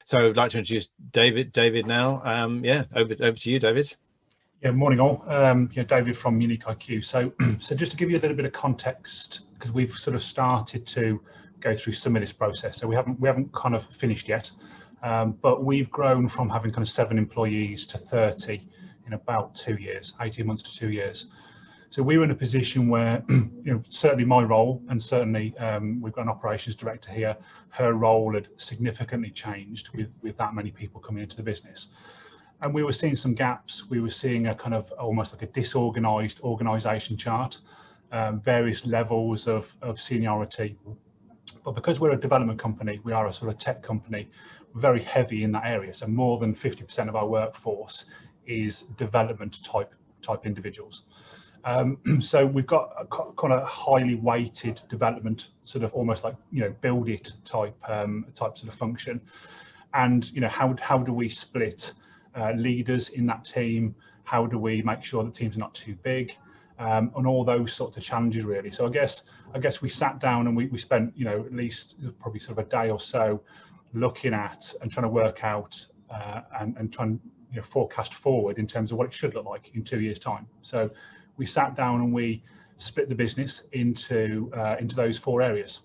So I'd like to introduce David now. Yeah, over to you, David. Yeah, morning all. Yeah, David from Unique IQ. So just to give you a little bit of context, because we've sort of started to go through some of this process. So we haven't kind of finished yet, but we've grown from having kind of 7 employees to 30 in about 2 years, 18 months to 2 years. So we were in a position where, certainly my role, and certainly we've got an operations director here, her role had significantly changed with that many people coming into the business. And we were seeing some gaps. We were seeing a kind of almost like a disorganized organization chart, various levels of seniority. But because we're a development company, we are a sort of tech company, we're very heavy in that area. So more than 50% of our workforce is development type individuals. So we've got a kind of highly weighted development, sort of almost like, build it type sort of function. And, how do we split leaders in that team? How do we make sure that teams are not too big? And all those sorts of challenges, really. So I guess we sat down and we spent, at least probably sort of a day or so looking at and trying to work out and trying to forecast forward in terms of what it should look like in 2 years' time. So we sat down and we split the business into those 4 areas.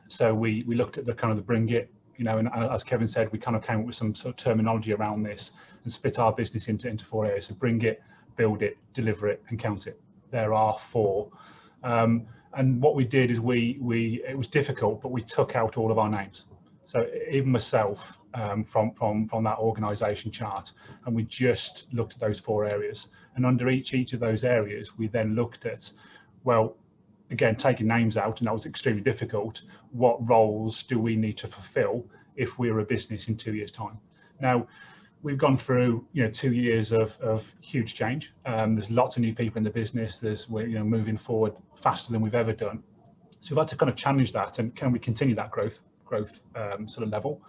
So we looked at the kind of the bring it, and as Kevin said, we kind of came up with some sort of terminology around this and split our business into 4 areas. So bring it, build it, deliver it, and count it. There are 4. And what we did is it was difficult, but we took out all of our names. So even myself from that organisation chart, and we just looked at those 4 areas. And under each of those areas, we then looked at, well, again, taking names out, and that was extremely difficult. What roles do we need to fulfill if we're a business in 2 years' time? Now, we've gone through 2 years of huge change. There's lots of new people in the business. We're moving forward faster than we've ever done. So we've had to kind of challenge that, and can we continue that growth sort of level?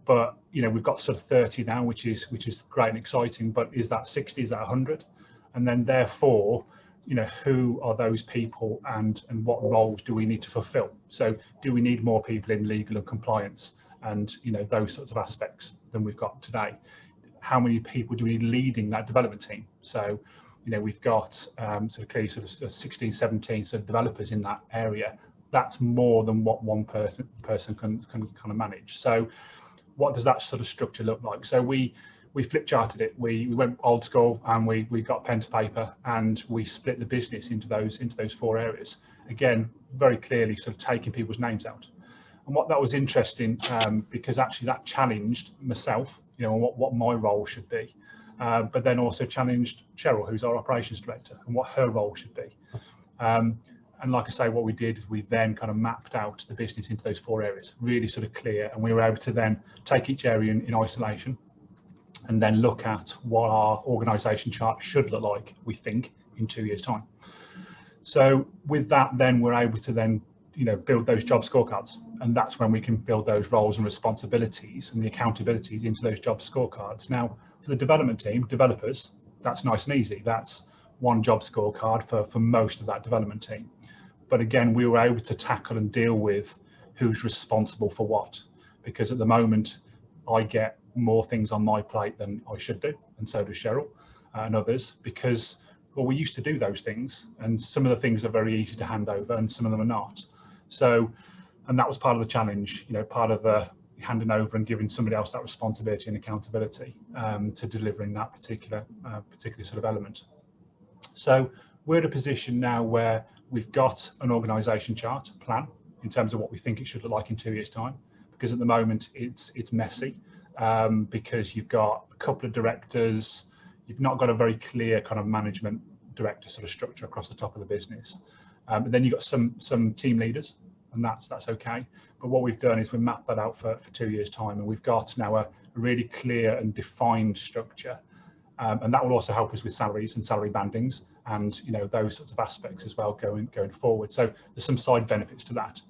But we've got sort of 30 now, which is great and exciting. But is that 60? Is that 100? And then therefore, who are those people and what roles do we need to fulfill? So do we need more people in legal and compliance and those sorts of aspects than we've got today? How many people do we need leading that development team? So we've got sort of clearly sort of 16, 17 sort of developers in that area. That's more than what one person can kind of manage. So what does that sort of structure look like? So we flip charted it. We went old school, and we got pen to paper, and we split the business into those 4 areas. Again, very clearly sort of taking people's names out. And what that was interesting, because actually that challenged myself, what my role should be, but then also challenged Cheryl, who's our operations director, and what her role should be. And like I say, what we did is we then kind of mapped out the business into those 4 areas, really sort of clear, and we were able to then take each area in isolation and then look at what our organisation chart should look like, we think, in 2 years' time. So with that, then we're able to then, build those job scorecards, and that's when we can build those roles and responsibilities and the accountabilities into those job scorecards. Now, for the development team, developers, that's nice and easy. That's one job scorecard for most of that development team. But again, we were able to tackle and deal with who's responsible for what, because at the moment I get more things on my plate than I should do, and so does Cheryl and others, because, well, we used to do those things, and some of the things are very easy to hand over and some of them are not. So, and that was part of the challenge, part of the handing over and giving somebody else that responsibility and accountability to delivering that particular sort of element. So we're at a position now where we've got an organisation chart plan in terms of what we think it should look like in 2 years' time, because at the moment it's messy, because you've got a couple of directors, you've not got a very clear kind of management director sort of structure across the top of the business, and then you've got some team leaders, and that's okay. But what we've done is we mapped that out for 2 years' time, and we've got now a really clear and defined structure. And that will also help us with salaries and salary bandings and those sorts of aspects as well going forward. So there's some side benefits to that.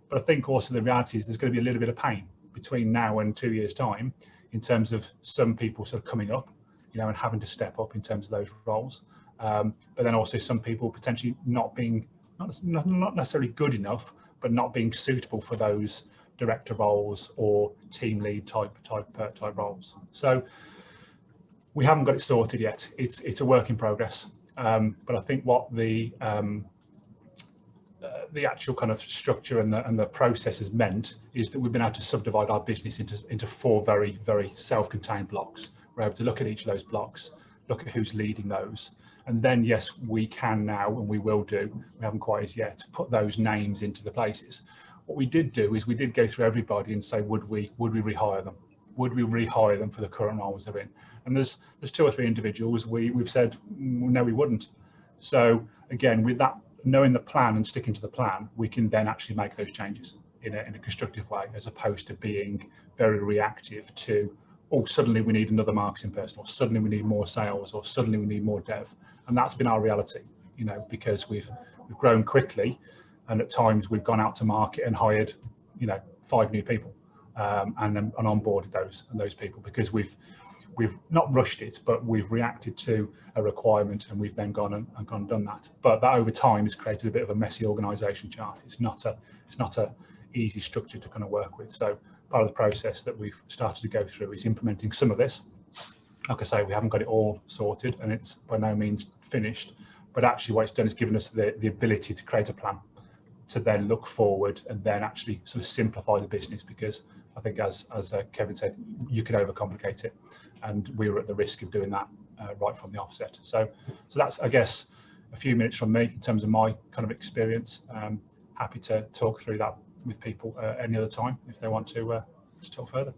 But I think also the reality is there's going to be a little bit of pain between now and 2 years' time in terms of some people sort of coming up, and having to step up in terms of those roles. But then also some people potentially not being not necessarily good enough, but not being suitable for those director roles or team lead type roles. So we haven't got it sorted yet. It's a work in progress. But I think what the actual kind of structure and the process has meant is that we've been able to subdivide our business into 4 very self-contained blocks. We're able to look at each of those blocks, look at who's leading those, and then yes, we can now, and we will do, we haven't quite as yet, put those names into the places. What we did do is we did go through everybody and say, would we rehire them? Would we rehire them for the current roles they're in? And there's 2 or 3 individuals we've said no, we wouldn't. So again, with that, knowing the plan and sticking to the plan, we can then actually make those changes in a constructive way, as opposed to being very reactive to, oh, suddenly we need another marketing person, or suddenly we need more sales, or suddenly we need more dev. And that's been our reality, you know, because we've grown quickly, and at times we've gone out to market and hired, you know, 5 new people, and onboarded those people, because we've not rushed it, but we've reacted to a requirement, and we've then gone and done that. But that over time has created a bit of a messy organisation chart. It's not a easy structure to kind of work with. So part of the process that we've started to go through is implementing some of this. Like I say, we haven't got it all sorted, and it's by no means finished. But actually, what it's done is given us the ability to create a plan, to then look forward and then actually sort of simplify the business, because I think as Kevin said, you could overcomplicate it, and we were at the risk of doing that right from the offset. So that's, I guess, a few minutes from me in terms of my kind of experience. Happy to talk through that with people any other time if they want to talk further.